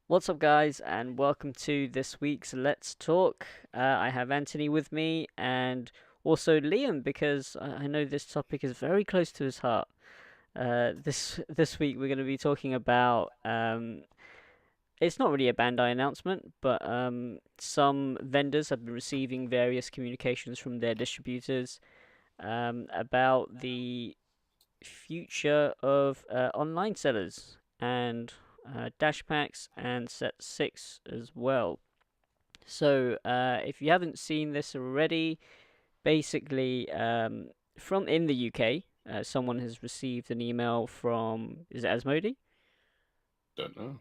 What's up, guys, and welcome to this week's Let's Talk. I have Anthony with me and also Liam because I know this topic is very close to his heart. This week we're going to be talking about it's not really a Bandai announcement, but some vendors have been receiving various communications from their distributors about the future of online sellers and dash packs and set 6 as well. So, if you haven't seen this already, basically, from in the UK, someone has received an email from, is it Asmodee? Don't know.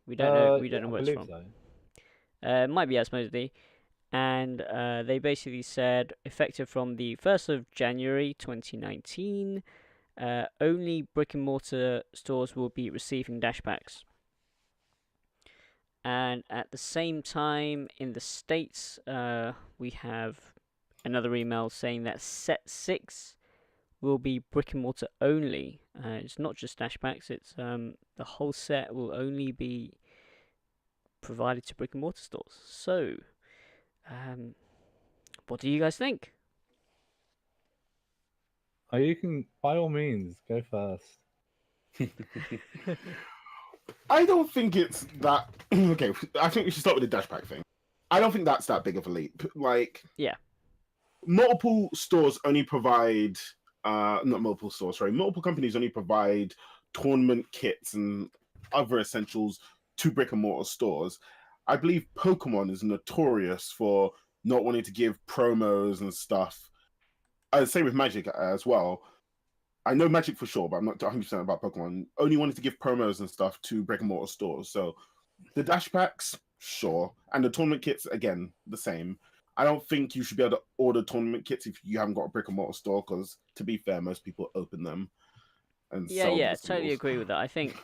We don't know. We Yeah, don't know I where it's believe from. so. It might be Asmodee, and they basically said effective from the 1st of January 2019, only brick and mortar stores will be receiving dash packs. And at the same time, in the States, we have another email saying that set 6 will be brick and mortar only. It's not just dash packs, it's the whole set will only be provided to brick and mortar stores. So, um, what do you guys think? Oh, you can, by all means, go first. I don't think it's that. Okay, I think we should start with the dashback thing. I don't think that's that big of a leap. Like, Yeah. multiple stores only provide, not multiple stores, sorry, multiple companies only provide tournament kits and other essentials to brick and mortar stores. I believe Pokemon is notorious for not wanting to give promos and stuff. Same with Magic as well. I know Magic for sure, but I'm not 100% about Pokemon. Only wanted to give promos and stuff to brick and mortar stores. So the dash packs, sure. And the tournament kits, again, the same. I don't think you should be able to order tournament kits if you haven't got a brick and mortar store, because to be fair, most people open them and Yeah, sell yeah, the totally singles. agree with that. I think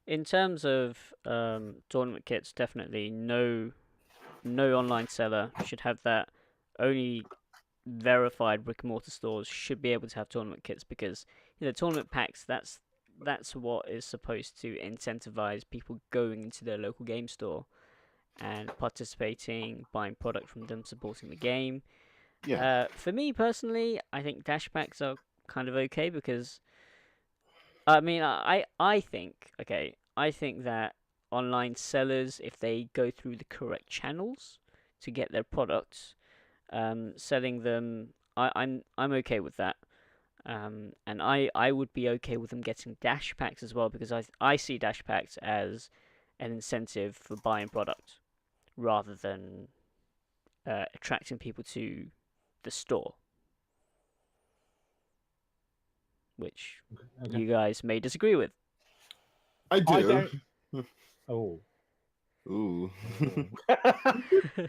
in terms of tournament kits, definitely no online seller should have that. Only verified brick and mortar stores should be able to have tournament kits because tournament packs, that's what is supposed to incentivize people going into their local game store and participating, buying product from them, supporting the game. Yeah. For me personally, I think dash packs are kind of okay because I mean I think okay, I think that online sellers, if they go through the correct channels to get their products, selling them, I'm okay with that. And I would be okay with them getting dash packs as well because I see dash packs as an incentive for buying product rather than attracting people to the store, which Okay. you guys may disagree with. I I do. don't. Oh. Ooh. Oh.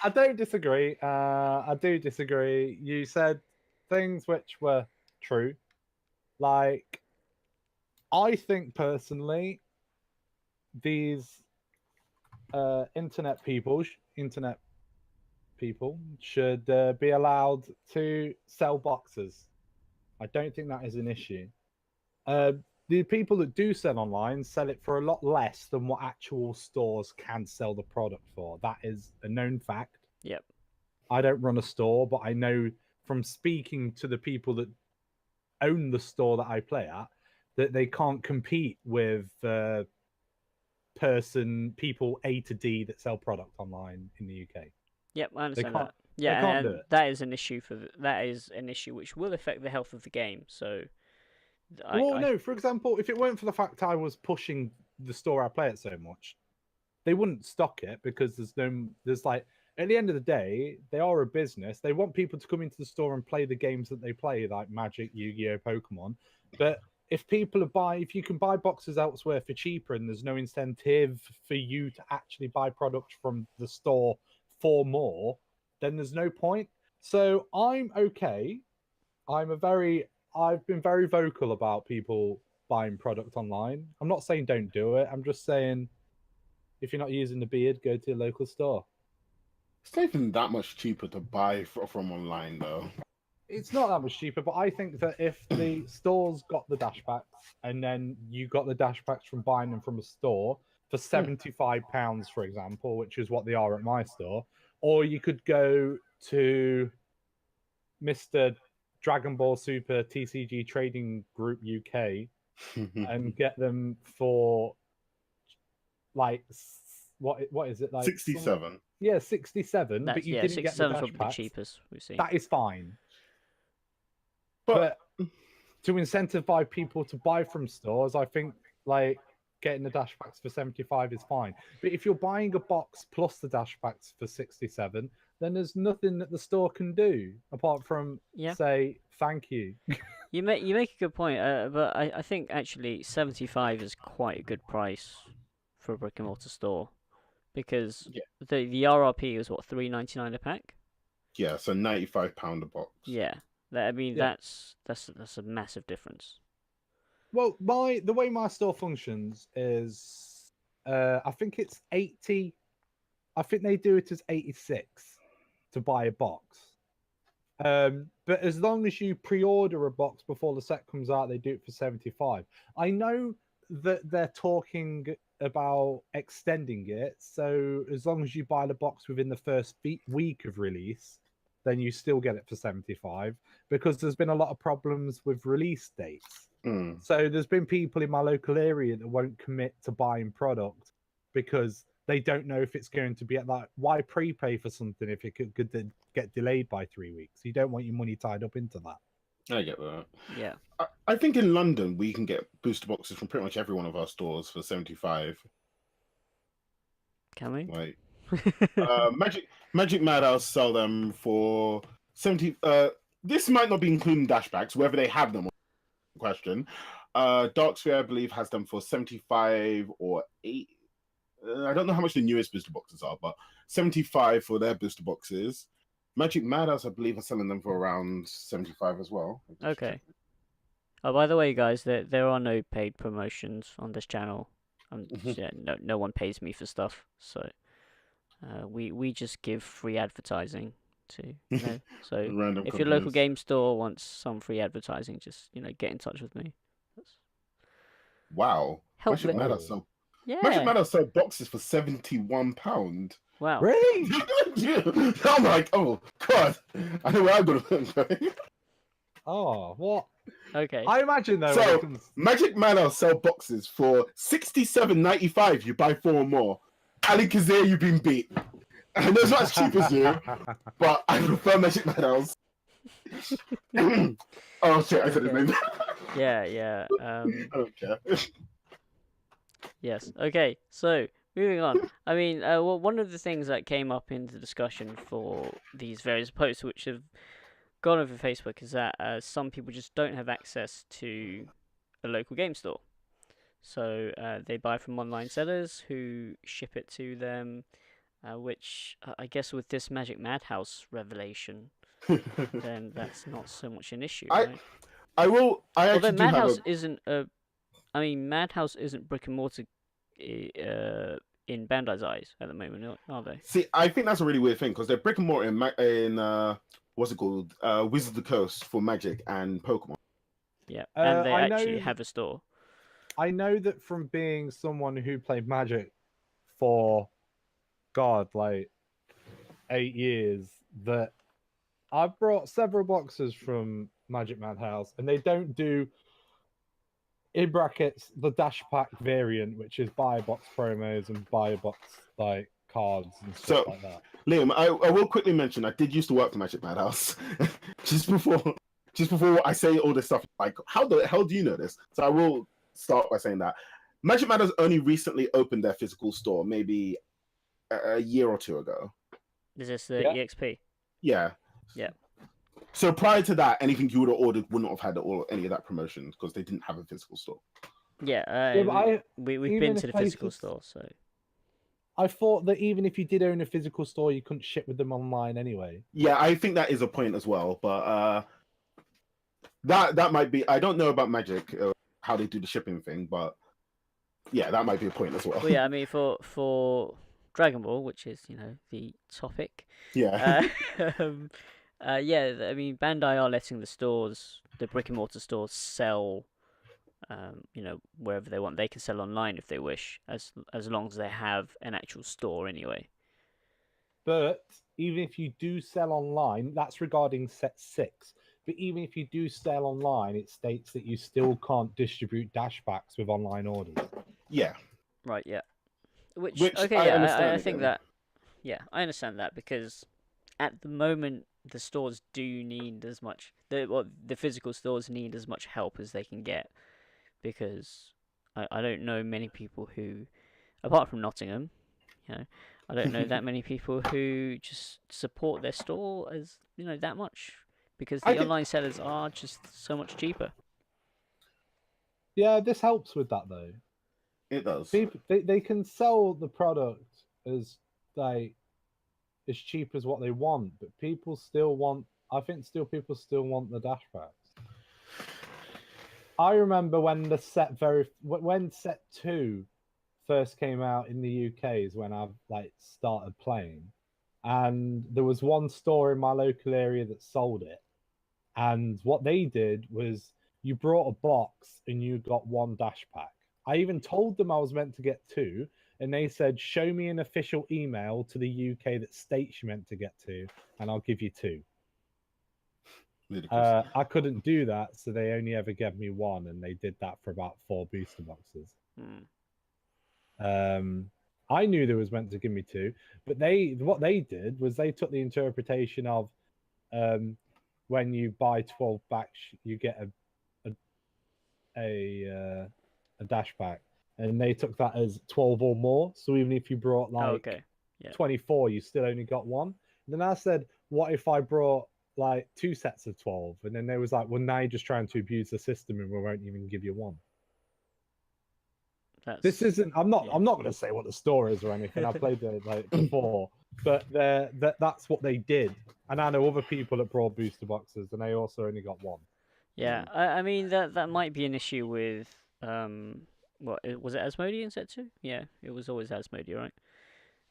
I don't disagree. I do disagree. You said things which were true. Like, I think personally, these internet people should be allowed to sell boxes. I don't think that is an issue. Uh, the people that do sell online sell it for a lot less than what actual stores can sell the product for. That is a known fact. Yep. I don't run a store, but I know from speaking to the people that own the store that I play at that they can't compete with people A to D that sell product online in the UK. Yep, I They understand can't. that. Yeah, They can't do and it. that is an issue that is an issue which will affect the health of the game. So Well, I no. For example, if it weren't for the fact I was pushing the store I play at so much, they wouldn't stock it because there's like at the end of the day, they are a business. They want people to come into the store and play the games that they play, like Magic, Yu-Gi-Oh, Pokemon. But if you can buy boxes elsewhere for cheaper and there's no incentive for you to actually buy product from the store for more, then there's no point. So I'm okay. I've been very vocal about people buying product online. I'm not saying don't do it. I'm just saying if you're not using the beard, go to your local store. It's not even that much cheaper to buy from online, though. It's not that much cheaper, but I think that if the stores got the dash packs and then you got the dash packs from buying them from a store, for £75, for example, which is what they are at my store. Or you could go to Mr. Dragon Ball Super TCG Trading Group UK and get them for like what is it like 67. Yeah, 67. That's, but you yeah, didn't get the 67 is dash probably the packs. cheapest we've seen. That is fine. But But to incentivize people to buy from stores, I think like getting the dash packs for 75 is fine. But if you're buying a box plus the dash packs for 67, then there's nothing that the store can do apart from say thank you. You make a good point, but I think actually 75 is quite a good price for a brick and mortar store, because the RRP is what, $3.99 a pack. Yeah, so £95 a box. Yeah, I mean that's a massive difference. Well, the way my store functions is, I think it's 80. I think they do it as 86 to buy a box. But as long as you pre-order a box before the set comes out, they do it for 75. I know that they're talking about extending it, so as long as you buy the box within the first week of release, then you still get it for 75, because there's been a lot of problems with release dates. So there's been people in my local area that won't commit to buying product because they don't know if it's going to be at that. Why prepay for something if it could get delayed by 3 weeks? You don't want your money tied up into that. I get that. Yeah. I think in London we can get booster boxes from pretty much every one of our stores for 75. Can we? Like Magic Madhouse sell them for 70. This might not be including dashbacks, whether they have them. Question. Darksphere, I believe, has them for 75 or 8. I don't know how much the newest booster boxes are, but 75 for their booster boxes. Magic Madhouse, I believe, are selling them for around 75 as well. Okay. Oh, by the way, guys, there are no paid promotions on this channel. No one pays me for stuff, so we just give free advertising to. So if your local game store wants some free advertising, just get in touch with me. Wow. Magic Madhouse sell boxes for £71. Wow. Really? I'm like, oh god, I know where I'm gonna go. Oh, what? Okay. I imagine though. So Magic Madhouse sell boxes for $67.95. You buy 4 or more. Ali Kazir, you've been beat. I know it's not as cheap as you, but I prefer Magic Madhouse. Oh shit, I said his name. Yeah. I don't care. Yes. Okay. So moving on. I mean, well, one of the things that came up in the discussion for these various posts, which have gone over Facebook, is that some people just don't have access to a local game store. So they buy from online sellers who ship it to them, which I guess with this Magic Madhouse revelation, then that's not so much an issue, right? Although Madhouse isn't Madhouse isn't brick and mortar in Bandai's eyes at the moment, are they? See, I think that's a really weird thing, because they're brick and mortar in what's it called? Wizards of the Coast for Magic and Pokemon. Yeah, and they actually have a store. I know that from being someone who played Magic for, like 8 years, that I've brought several boxes from Magic Madhouse, and they don't do, in brackets, the dash pack variant, which is buy a box promos and buy a box like cards and stuff like that. Liam, I will quickly mention I did used to work for Magic Madhouse. just before I say all this stuff, like, how the hell do you know this? So I will start by saying that Magic Madhouse only recently opened their physical store, maybe a year or 2 ago. Is this the EXP? Yeah. So prior to that, anything you would have ordered wouldn't have had any of that promotion, because they didn't have a physical store. Yeah, we've been to the physical store, so I thought that even if you did own a physical store, you couldn't ship with them online anyway. Yeah, I think that is a point as well, but that might be. I don't know about Magic, how they do the shipping thing, but yeah, that might be a point as well. Well, yeah, I mean, for Dragon Ball, which is the topic. Yeah. I mean, Bandai are letting the brick and mortar stores, sell wherever they want. They can sell online if they wish, as long as they have an actual store anyway. But even if you do sell online, that's regarding set 6. But even if you do sell online, it states that you still can't distribute dash packs with online orders. Yeah. Right, yeah. Which I yeah, understand I think again. that, yeah, I understand that because at the moment the stores do need as much the physical stores need as much help as they can get because I don't know many people who, apart from Nottingham, I don't know that many people who just support their store as that much because I the think online sellers are just so much cheaper. Yeah, this helps with that though. it does. People they can sell the product as like as cheap as what they want, but people still want. I think people still want the dash packs. I remember when when set 2 first came out in the UK is when I like started playing, and there was one store in my local area that sold it, and what they did was you brought a box and you got one dash pack. I even told them I was meant to get 2, and they said, "Show me an official email to the UK that states you meant to get 2, and I'll give you 2." Ludicrous. I couldn't do that, so they only ever gave me 1, and they did that for about 4 booster boxes. Hmm. I knew they was meant to give me 2, but what they did was they took the interpretation of when you buy 12 packs, you get a dash pack, and they took that as 12 or more. So even if you brought Oh, like okay. Yeah. 24, you still only got 1. And then I said, what if I brought like 2 sets of 12? And then they was like, well, now you're just trying to abuse the system, and we won't even give you 1. This isn't. I'm not. Yeah. I'm not going to say what the store is or anything. I played it like before, but that's what they did. And I know other people that brought booster boxes, and they also only got 1. Yeah, I mean that might be an issue with what was it Asmodean set 2? Yeah, it was always Asmodee, right?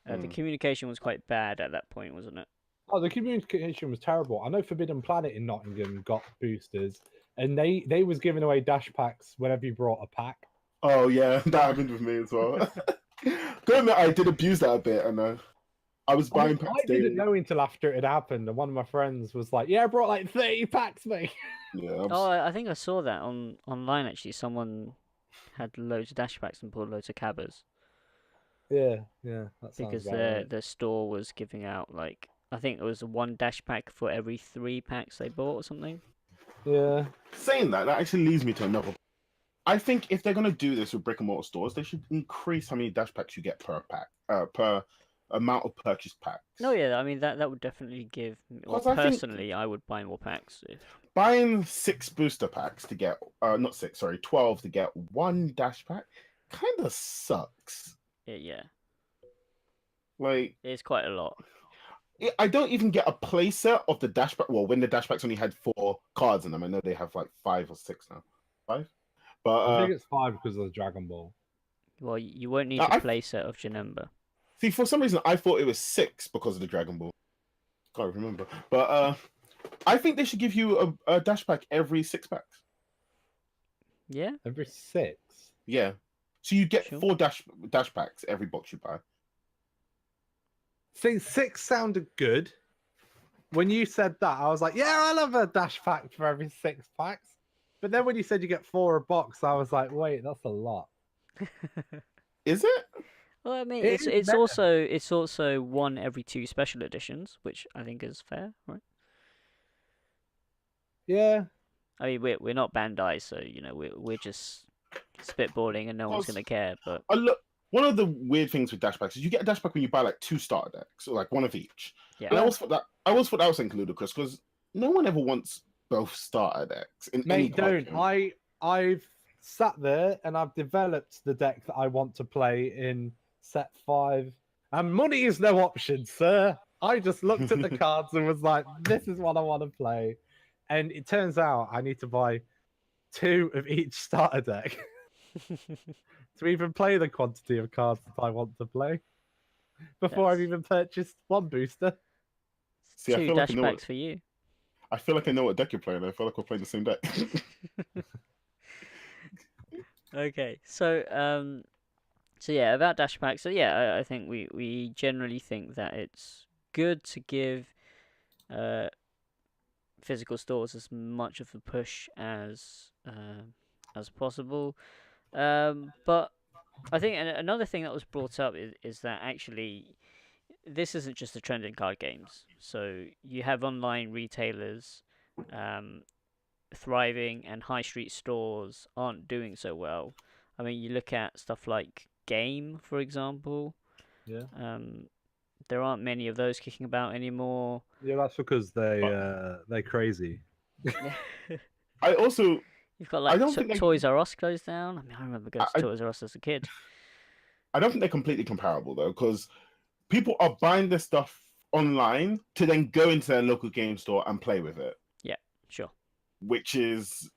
The communication was quite bad at that point, wasn't it? Oh, the communication was terrible. I know Forbidden Planet in Nottingham got boosters, and they was giving away dash packs whenever you brought a pack. Oh yeah, that happened with me as well. Go admit, I did abuse that a bit, and I was buying packs I daily. didn't know until after it had happened, and one of my friends was like, "Yeah, I brought like 30 packs, mate." Yeah. Oh, I think I saw that online actually. Someone had loads of dash packs and pulled loads of cabbers Yeah, that sounds because about right. the store was giving out like I think it was 1 dash pack for every 3 packs they bought or something. Yeah. Saying that actually leads me to another. I think if they're gonna do this with brick and mortar stores, they should increase how many dash packs you get per pack, per amount of purchased packs. No, yeah, I mean that would definitely give. Well, 'Cause I think personally, I would buy more packs if. buying 6 booster packs to get, not 6, sorry, 12 to get 1 dash pack, kind of sucks. Yeah, Like, it's quite a lot. I don't even get a playset of the dash pack. Well, when the dash packs only had 4 cards in them, I know they have like 5 or 6 now. 5, but I think it's 5 because of the Dragon Ball. Well, you won't need a playset of Janemba. See, for some reason, I thought it was 6 because of the Dragon Ball. Can't remember, but I think they should give you a dash pack every 6 packs. Yeah. Every 6. Yeah, so you get Sure. 4 dash packs every box you buy. See, 6 sounded good. When you said that, I was like, yeah, I love a dash pack for every 6 packs. But then when you said you get 4 a box, I was like, wait, that's a lot. Is it? Well, I mean, It is it's better. also 1 every 2 special editions, which I think is fair, right? Yeah. I mean, we're not Bandai, so we're just spitballing, and no one's gonna care. But look, one of the weird things with dash packs is you get a dash pack when you buy like 2 starter decks, or like 1 of each. yeah, And I always thought that was thinking ludicrous because no one ever wants both starter decks in any Mate, card don't. game. I've sat there and I've developed the deck that I want to play in set 5. And money is no option, sir. I just looked at the cards and was like, this is what I want to play. And it turns out I need to buy 2 of each starter deck to even play the quantity of cards that I want to play before I've even purchased 1 booster. See, I 2 feel like dash packs for you. I feel like I know what deck you're playing. I feel like we're playing the same deck. Okay, so yeah, about dash packs. So yeah, I think we generally think that it's good to give uh physical stores as much of a push as possible. But I think another thing that was brought up is that actually this isn't just a trend in card games. So you have online retailers um, thriving, and high street stores aren't doing so well. I mean, you look at stuff like Game, for example. Yeah. Um, there aren't many of those kicking about anymore. Yeah, that's because But they're crazy. I also You've got I like don't think Toys R Us closed down. I mean, I remember going to I, Toys R Us as a kid. I don't think they're completely comparable though, because people are buying this stuff online to then go into their local game store and play with it, Yeah, sure. which is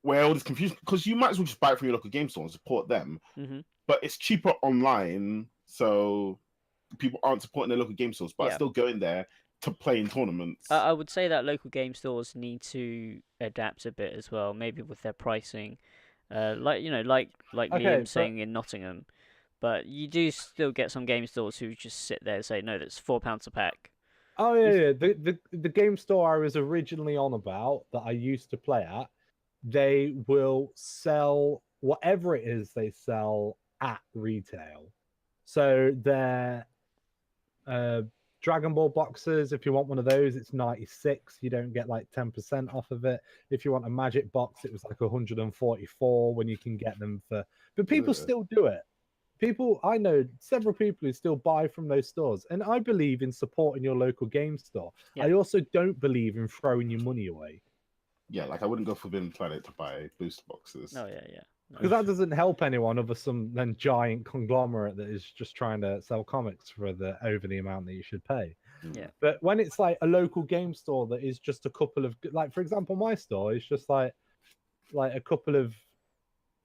where all this confusion, because you might as well just buy it from your local game store and support them, Hmm. but it's cheaper online, so people aren't supporting their local game stores, but are Yeah. still going there to play in tournaments. I would say that local game stores need to adapt a bit as well, maybe with their pricing. Like Okay, Liam saying in Nottingham, but you do still get some game stores who just sit there and say, no, that's £4 a pack. oh yeah. The game store I was originally on about that I used to play at, they will sell whatever it is they sell at retail. So their Dragon Ball boxes, if you want one of those, it's 96. You don't get like 10% off of it. If you want a Magic box, it was like 144 when you can get them for. But people Ugh. still do it. I know several people who still buy from those stores, and I believe in supporting your local game store. Yeah. I also don't believe in throwing your money away. Yeah, like I wouldn't go Forbidden Planet to buy booster boxes. No, yeah. No. Because that doesn't help anyone other some then giant conglomerate that is just trying to sell comics for over the amount that you should pay. Yeah. But when it's like a local game store that is just a couple of, like, for example, my store is just like a couple of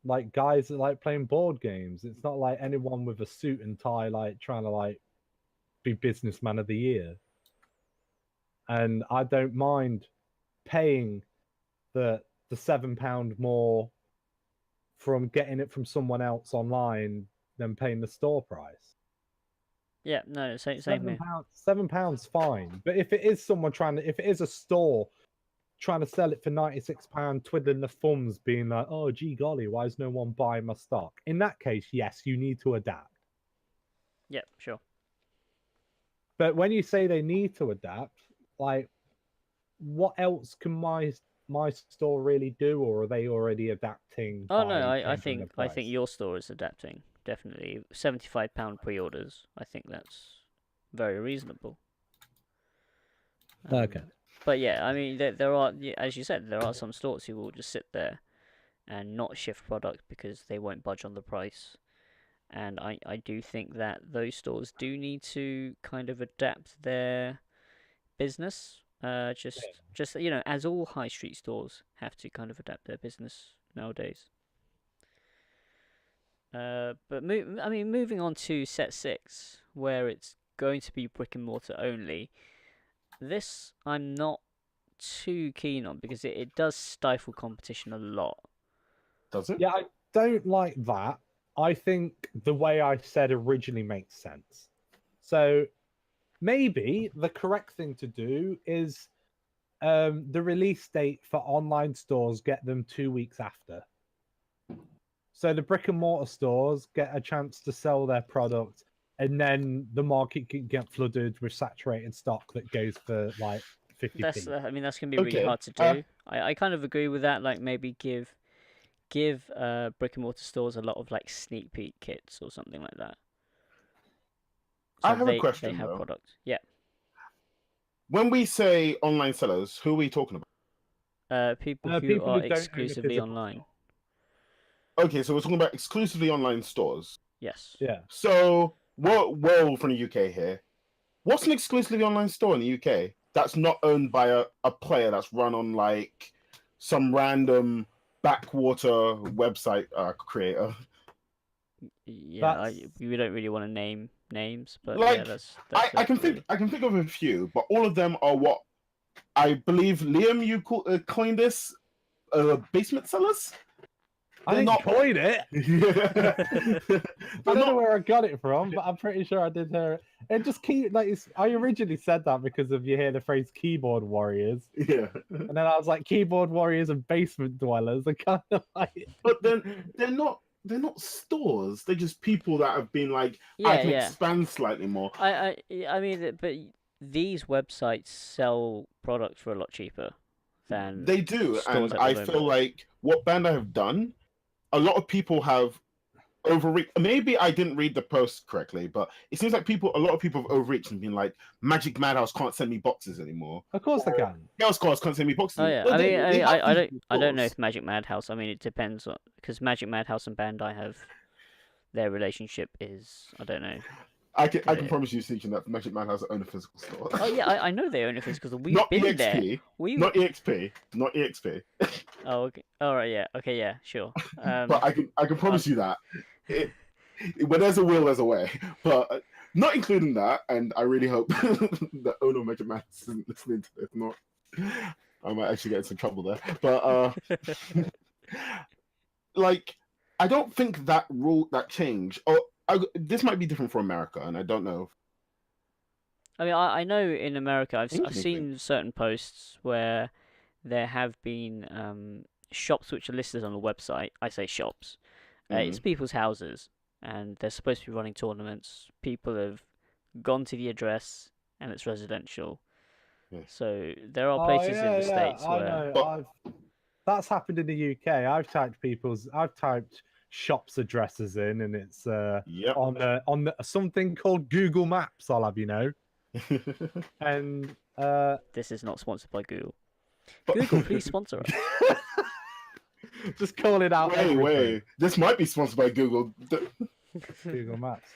like guys that like playing board games. It's not like anyone with a suit and tie like trying to like be businessman of the year. And I don't mind paying the £7 more from getting it from someone else online than paying the store price. Yeah, no, same here. £7 fine. But if it is someone if it is a store trying to sell it for £96, twiddling the thumbs, being like, oh, gee golly, why is no one buying my stock? In that case, yes, you need to adapt. Yeah, sure. But when you say they need to adapt, like, what else can my store really do, or are they already adapting? Oh no, by I changing the think price? your store is adapting. Definitely, £75 pre-orders. I think that's very reasonable. Okay. But yeah, I mean, there are, as you said, there are some stores who will just sit there and not shift product because they won't budge on the price. And I do think that those stores do need to kind of adapt their business. Just as all high street stores have to kind of adapt their business nowadays. But moving on to set 6, where it's going to be brick and mortar only. This I'm not too keen on because it does stifle competition a lot. Does it? Yeah, I don't like that. I think the way I said originally makes sense. So maybe the correct thing to do is the release date for online stores, get them 2 weeks after. So the brick and mortar stores get a chance to sell their product, and then the market can get flooded with saturated stock that goes for like 50p. That's gonna be really Okay, hard to do. I kind of agree with that. Like maybe give brick and mortar stores a lot of like sneak peek kits or something like that. I have a they question, have though. product. Yeah. When we say online sellers, who are we talking about? People who People who are don't own a exclusively physical online. store. Okay, so we're talking about exclusively online stores. Yes. Yeah. So we're all from the UK here. What's an exclusively online store in the UK that's not owned by a player that's run on like some random backwater website creator? Yeah, we don't really want to name names, but Like, yeah, that's I can it, really. think of a few, but all of them are what I believe Liam you coined this basement sellers. I didn't not- coin it. They're I don't know not. where I got it from, but I'm pretty sure I did hear it. It just keep like I originally said that because of you hear the phrase keyboard warriors, Yeah, and then I was like keyboard warriors and basement dwellers. I kind of like. but then they're not. They're not stores. They're just people that have been like, I Yeah, can yeah. expand slightly more. I mean, but these websites sell products for a lot cheaper than They do, stores and at the I moment. feel like what Bandai have done, a lot of people have overreached. Maybe I didn't read the post correctly, but it seems like a lot of people have overreached and been like, Magic Madhouse can't send me boxes anymore. Of course they can. Chaos Cards can't send me boxes. Oh yeah, Well, I mean, they have I physical don't know stores. if Magic Madhouse. I mean, it depends on because Magic Madhouse and Bandai have their relationship is I don't know. I can Yeah. promise you, Seachin, that Magic Madhouse own a physical store. Oh yeah, I know they own it because we've Not been EXP, there. not EXP, not EXP. Oh okay. All right, yeah, okay, yeah, sure. But I can promise you that where there's a will, there's a way. But not including that, and I really hope the owner of Magic Madhouse isn't listening to this. Not, I might actually get in some trouble there. But like, I don't think that change. This might be different for America, and I don't know. I mean, I know in America I've Interesting. seen certain posts where there have been shops which are listed on the website. I say shops. It's people's houses, and they're supposed to be running tournaments. People have gone to the address, and it's residential. Yeah. So there are places in the States I where know. That's happened in the UK. I've typed shops addresses in, and it's Yep. on the, something called Google Maps. I'll have you know. And this is not sponsored by Google. But- Google, please sponsor us. just call it out. Wait. This might be sponsored by Google. Google Maps.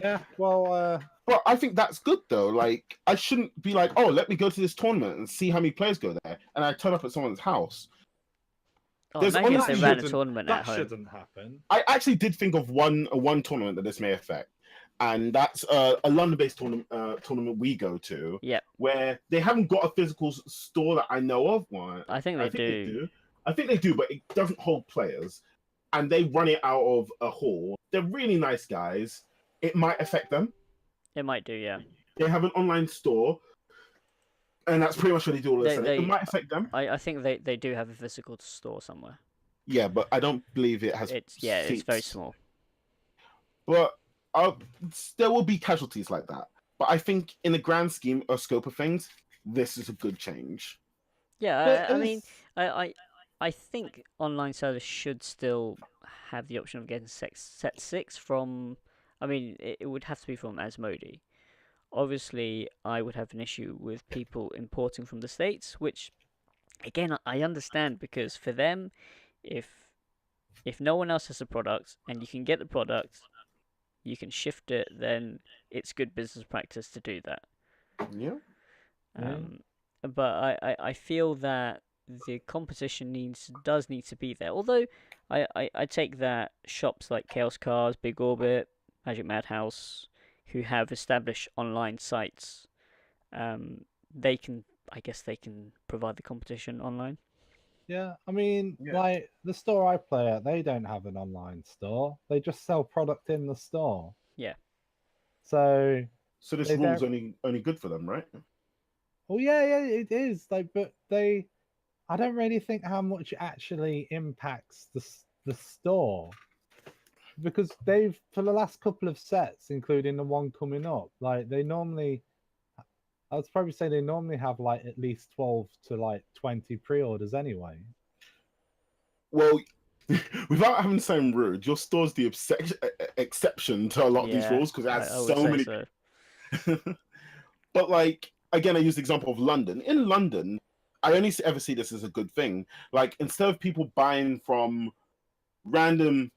Yeah, well, But I think that's good though. Like, I shouldn't be like, oh, let me go to this tournament and see how many players go there, and I turn up at someone's house. Oh, There's imagine if they honestly ran a shouldn't- tournament at that home. shouldn't happen. I actually did think of one tournament that this may affect, and that's a London-based tournament we go to. Yep. Where they haven't got a physical store that I know of. One, I think they do. I think they do, but it doesn't hold players, and they run it out of a hall. They're really nice guys. It might affect them. It might do, yeah. They have an online store, and that's pretty much what they do all the time. They- It might affect them. I think they do have a physical store somewhere. Yeah, but I don't believe it has. It's very seats. small. But there will be casualties like that. But I think in the grand scheme or scope of things, this is a good change. Yeah, But I mean, I think online service should still have the option of getting set 6 from. I mean, it would have to be from Asmodee. Obviously, I would have an issue with people importing from the States, which, again, I understand because for them, if no one else has a product and you can get the product, you can shift it, then it's good business practice to do that. Yeah. But I feel that the competition does need to be there. Although I take that shops like Chaos Cars, Big Orbit, Magic Madhouse, who have established online sites, they can provide the competition online. Yeah, I mean, Yeah. like the store I play at, they don't have an online store. They just sell product in the store. Yeah. So, So this They rule's don't- only good for them, right? well, yeah, it is. Like, but I don't really think how much it actually impacts the store, because they've for the last couple of sets, including the one coming up, like they normally. I would probably say they normally have like at least 12 to like 20 pre-orders anyway. Well, without having to sound rude, your store's the exception to a lot of these Yeah, rules because it has I would so say many. so. But like again, I use the example of London. In London, I only ever see this as a good thing. Like instead of people buying from random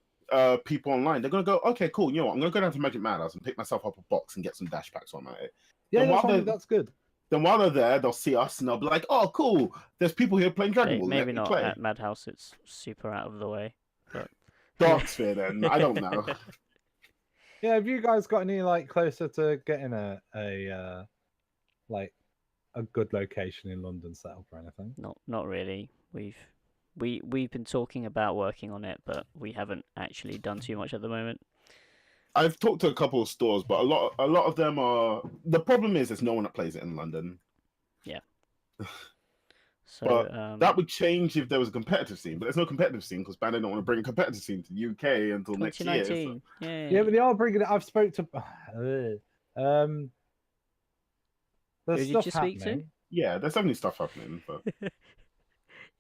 people online, they're gonna go, okay, cool. You know what? I'm gonna go down to Magic Madhouse and pick myself up a box and get some dash packs on it. Yeah, Then while that's good. Then while they're there, they'll see us and they'll be like, "Oh, cool! There's people here playing Dragon Ball. Maybe Let me not play." at Madhouse. It's super out of the way. But Dark Sphere, then I don't know. Yeah, have you guys got any like closer to getting a like a good location in London set up or anything? not really. we've been talking about working on it, but we haven't actually done too much at the moment. I've talked to a couple of stores, but a lot of them are. The problem is, there's no one that plays it in London. So But that would change if there was a competitive scene. But there's no competitive scene because Bandai don't want to bring a competitive scene to the UK until next year. So. 2019. Yeah, but they are bringing it. I've spoke to. There's Who did stuff you speak to? happening. Yeah, there's definitely stuff happening. But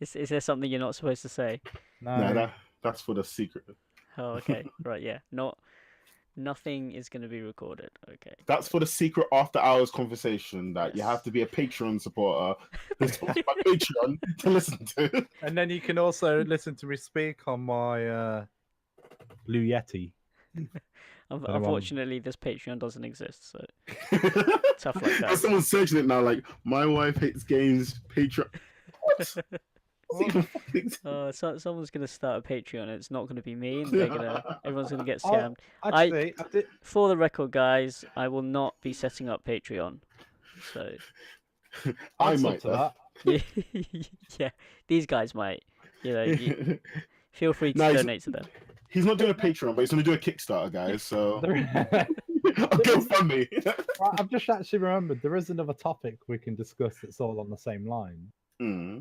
Is there something you're not supposed to say? No, that's for the secret. Oh, okay. Right, yeah. Nothing is going to be recorded. Okay. That's for the secret after hours conversation that you have to be a Patreon supporter who's supported by Patreon to listen to. and then you can also listen to me speak on my Blue Yeti. Unfortunately, this Patreon doesn't exist, so tough like that. There's someone searching it now, like, my wife hates games, Patreon. What? Someone's gonna start a Patreon. It's not gonna be me. And everyone's gonna get scammed. Actually, For the record, guys, I will not be setting up Patreon. So I answer might. to that. yeah, these guys might. Feel free to donate to them. He's not doing a Patreon, but he's going to do a Kickstarter, guys. So go fund me. I've just actually remembered there is another topic we can discuss that's all on the same line.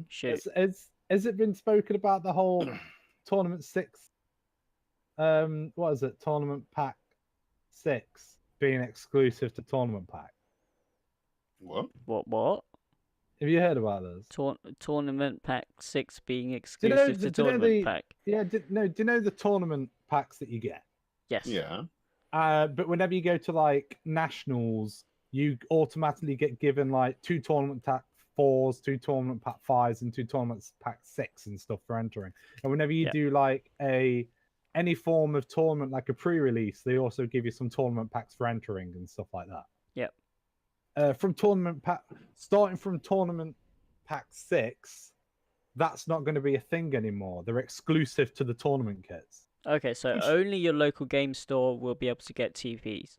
Shit. Has it been spoken about the whole Tournament 6? What is it? Tournament Pack 6 being exclusive to Tournament Pack. What? Have you heard about this? Tournament Pack 6 being exclusive to Tournament Pack. Yeah, do you know the tournament packs that you get? Yes. Yeah. But whenever you go to like nationals, you automatically get given like 2 tournament pack 4s, 2 tournament pack 5s, and 2 tournament pack 6 and stuff for entering. And whenever you do like any form of tournament, like a pre-release, they also give you some tournament packs for entering and stuff like that. Yep. Starting from tournament pack 6, that's not going to be a thing anymore. They're exclusive to the tournament kits. Okay, so only your local game store will be able to get TPs.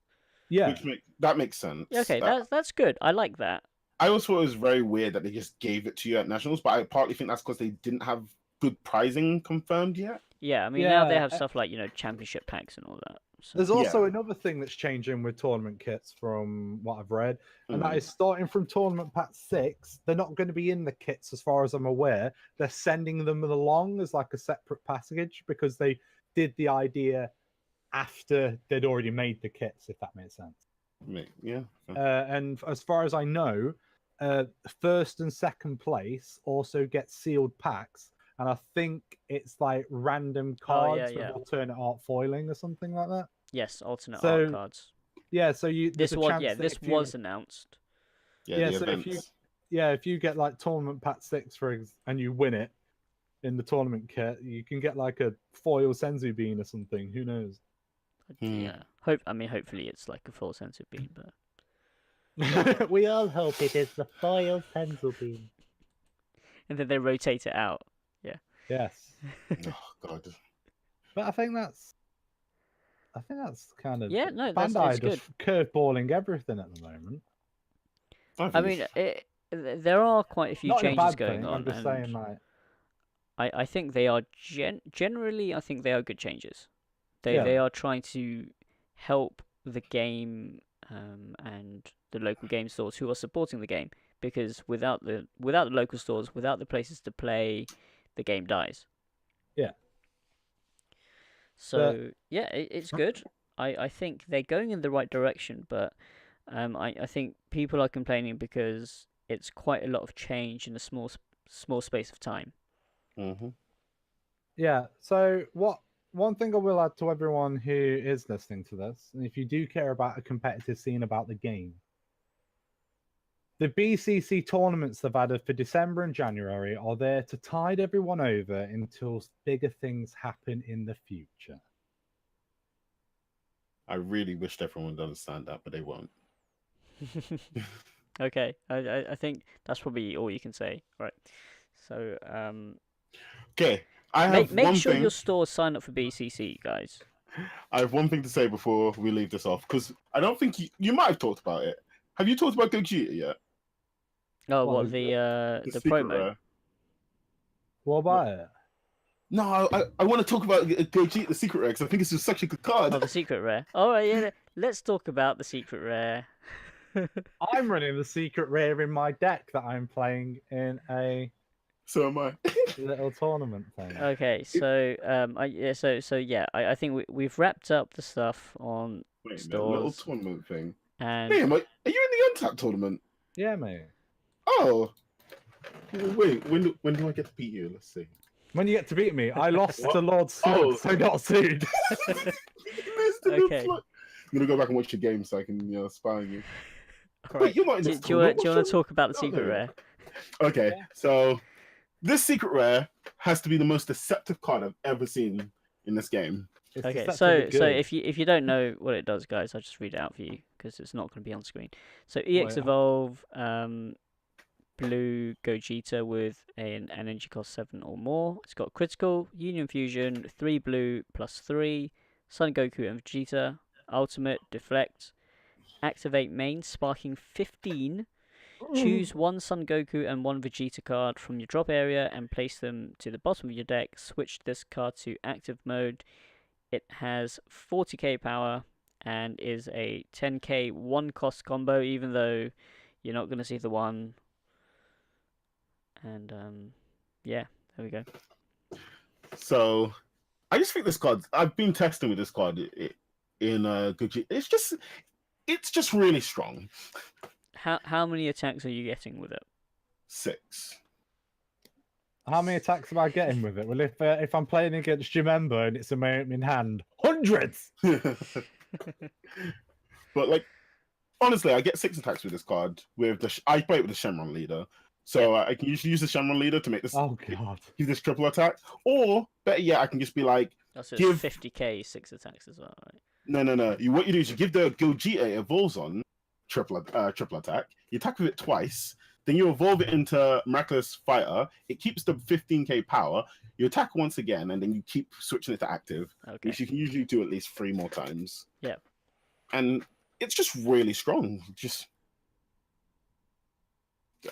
Yeah, that makes sense. Okay, that's good. I like that. I also thought it was very weird that they just gave it to you at nationals, but I partly think that's because they didn't have good pricing confirmed yet. Yeah, I mean now they have stuff like championship packs and all that. So. There's also another thing that's changing with tournament kits from what I've read, and that is starting from tournament pack 6, they're not going to be in the kits as far as I'm aware. They're sending them along as like a separate package because they did the idea after they'd already made the kits, if that makes sense. Yeah. And as far as I know, first and second place also get sealed packs. And I think it's like random cards with alternate art foiling or something like that. Yes, alternate art cards. Yeah, so this was announced. Yeah, so if you get like tournament pack 6 and you win it in the tournament kit, you can get like a foil senzu bean or something. Who knows? Yeah. Hopefully it's like a full senzu bean, but we all hope it is the foil senzu bean. And then they rotate it out. Yeah. Yes. Oh God. But I think that's kind of Bandai just curveballing everything at the moment. I mean, there are quite a few changes going on. I'm just saying, like, I think they are generally. I think they are good changes. They are trying to help the game and the local game stores who are supporting the game, because without the local stores, without the places to play, the game dies. Yeah. So it's good. I think they're going in the right direction, but I think people are complaining because it's quite a lot of change in a small space of time. Mm-hmm. Yeah. So one thing I will add to everyone who is listening to this, and if you do care about a competitive scene about the game, the BCC tournaments they've added for December and January are there to tide everyone over until bigger things happen in the future. I really wished everyone would understand that, but they won't. Okay, I think that's probably all you can say. Right. So okay, I have make one sure thing. your stores sign up for BCC, guys. I have one thing to say before we leave this off, because I don't think you might have talked about it. Have you talked about Gogeta yet? Oh, what the promo? Rare. What about it? No, I want to talk about Gogeta, the secret rare, because I think it's just such a good card. Oh, the secret rare. All right, yeah. Let's talk about the secret rare. I'm running the secret rare in my deck that I'm playing in a So am I. little tournament thing. Okay, so I think we've wrapped up the stuff on Wait a minute, little stores tournament thing. and Liam, are you in the Untapped tournament? Yeah, mate. Oh. Wait, when do I get to beat you? Let's see. When you get to beat me, I lost What? to Lord Slug, Oh. so not sued. Okay. I'm gonna go back and watch your game so I can spy on you. all Wait, right. you're not in Do, this do you want tournament. to talk about the Oh, secret no. rare? Okay, Yeah. so this secret rare has to be the most deceptive card I've ever seen in this game. It's Okay, deceptively so good. if you don't know what it does, guys, I'll just read it out for you because it's not going to be on screen. So EX Wait, Evolve, blue Gogeta with an energy cost 7 or more. It's got critical, Union Fusion, 3 blue plus 3, Sun Goku and Vegeta, Ultimate, Deflect, activate main, sparking 15. Choose one Sun Goku and one Vegeta card from your drop area and place them to the bottom of your deck. Switch this card to active mode. It has 40k power and is a 10k one cost combo, even though you're not going to see the one. And yeah, there we go. So I just think this card. I've been testing with this card in Gogeta. It's just really strong. How many attacks are you getting with it? 6. How many attacks am I getting with it? Well, if I'm playing against your member and it's a moment in hand, hundreds. But like, honestly, I get 6 attacks with this card. I play it with the Shenron leader, so I can usually use the Shenron leader to make this. Oh god. Use this triple attack, or better yet, I can just be like, That's give 50k 6 attacks as well, right? no. What you do is you give the Gogeta it evolves on triple attack. You attack with it twice. Then you evolve it into Miraculous Fighter. It keeps the 15k power. You attack once again, and then you keep switching it to active, Okay. which you can usually do at least 3 more times. Yeah. And it's just really strong.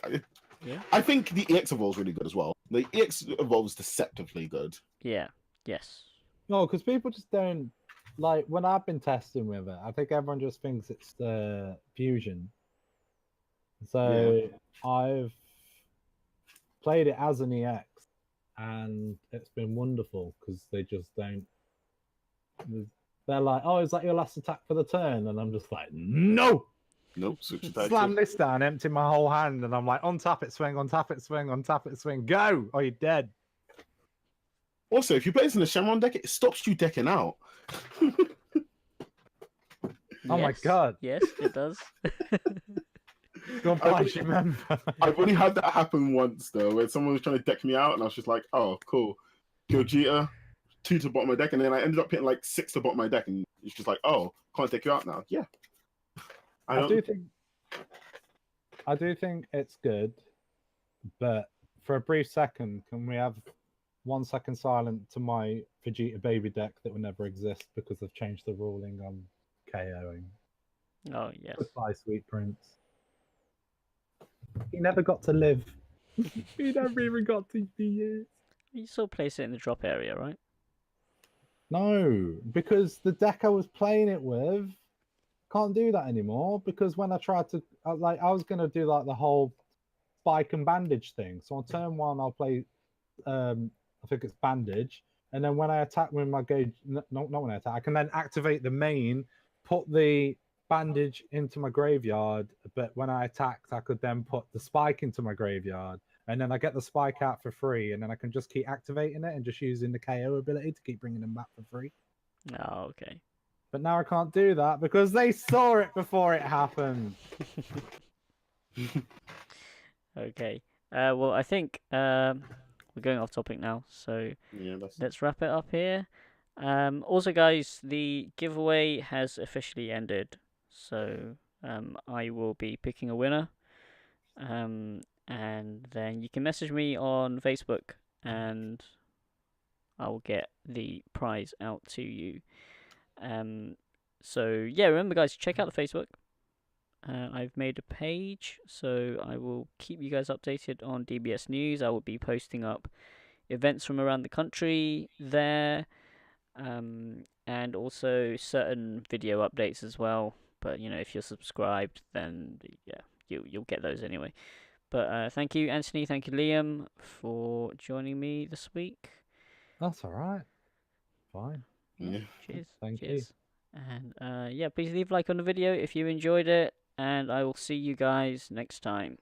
Yeah. I think the EX Evolve is really good as well. The EX Evolve is deceptively good. Yeah. Yes. No, because people just don't like when I've been testing with it. I think everyone just thinks it's the fusion. So I've played it as an EX, and it's been wonderful because they just don't. They're like, "Oh, is that your last attack for the turn?" And I'm just like, "No." Nope, switch attack. Slam this down, empty my whole hand, and I'm like, untap it, swing, untap it, swing, untap it, swing, go, or you're dead. Also, if you play this in the Shenron deck, it stops you decking out. Oh my god. Yes, it does. Don't I play, remember. I've only had that happen once though, where someone was trying to deck me out, and I was just like, "Oh, cool, Gogeta, 2 to the bottom of my deck," and then I ended up hitting like 6 to the bottom of my deck, and it's just like, "Oh, can't deck you out now." Yeah, I do think it's good, but for a brief second, can we have 1 second silent to my Vegeta baby deck that will never exist because they've changed the ruling on KOing? Oh yes. Goodbye, sweet prince. He never got to live. He never even got to be used. You still place it in the drop area, right? No, because the deck I was playing it with can't do that anymore. Because when I tried to, I was gonna do like the whole spike and bandage thing. So on turn 1, I'll play, I think it's bandage, and then when I attack with my gauge, not when I attack, I can then activate the main, put the bandage into my graveyard. But when I attacked, I could then put the spike into my graveyard. And then I get the spike out for free, and then I can just keep activating it and just using the KO ability to keep bringing them back for free. Oh, okay. But now I can't do that because they saw it before it happened. Okay. Well, I think we're going off topic now, so yeah, let's wrap it up here. Also, guys, the giveaway has officially ended, so I will be picking a winner. And then you can message me on Facebook, and I'll get the prize out to you. So yeah, remember, guys, check out the Facebook. I've made a page, so I will keep you guys updated on DBS news. I will be posting up events from around the country there, and also certain video updates as well. But if you're subscribed, then yeah, you'll get those anyway. But thank you, Anthony. Thank you, Liam, for joining me this week. That's all right. Fine. Yeah. Cheers. Thank Cheers. And yeah, please leave a like on the video if you enjoyed it, and I will see you guys next time.